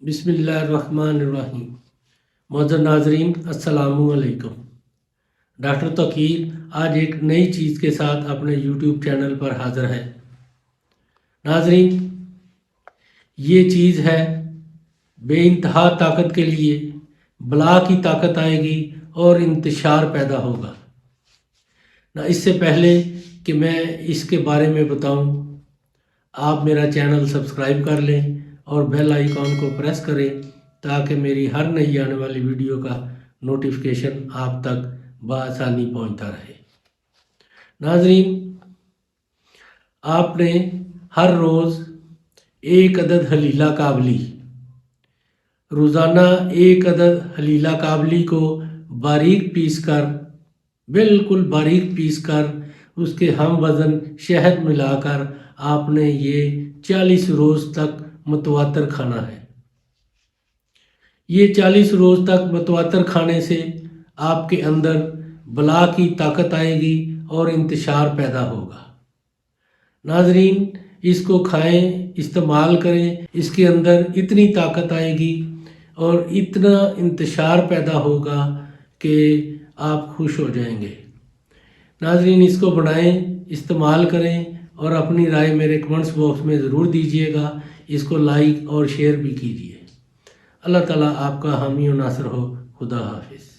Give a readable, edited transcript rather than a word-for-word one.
بسم اللہ الرحمن الرحیم۔ معزز ناظرین السلام علیکم۔ ڈاکٹر توقیر آج ایک نئی چیز کے ساتھ اپنے یوٹیوب چینل پر حاضر ہے۔ ناظرین، یہ چیز ہے بے انتہا طاقت کے لیے، بلا کی طاقت آئے گی اور انتشار پیدا ہوگا۔ اس سے پہلے کہ میں اس کے بارے میں بتاؤں، آپ میرا چینل سبسکرائب کر لیں اور بیل آئیکن کو پریس کریں تاکہ میری ہر نئی آنے والی ویڈیو کا نوٹیفیکیشن آپ تک بآسانی پہنچتا رہے۔ ناظرین، آپ نے ہر روز ایک عدد حلیلہ کابلی، روزانہ ایک عدد حلیلہ کابلی کو باریک پیس کر، بالکل باریک پیس کر اس کے ہم وزن شہد ملا کر آپ نے یہ 40 روز تک متواتر کھانا ہے۔ یہ 40 روز تک متواتر کھانے سے آپ کے اندر بلا کی طاقت آئے گی اور انتشار پیدا ہوگا۔ ناظرین، اس کو کھائیں، استعمال کریں، اس کے اندر اتنی طاقت آئے گی اور اتنا انتشار پیدا ہوگا کہ آپ خوش ہو جائیں گے۔ ناظرین، اس کو بنائیں، استعمال کریں اور اپنی رائے میرے کمنٹس باکس میں ضرور دیجیے گا۔ اس کو لائک اور شیئر بھی کیجیے۔ اللہ تعالیٰ آپ کا حامی و ناصر ہو۔ خدا حافظ۔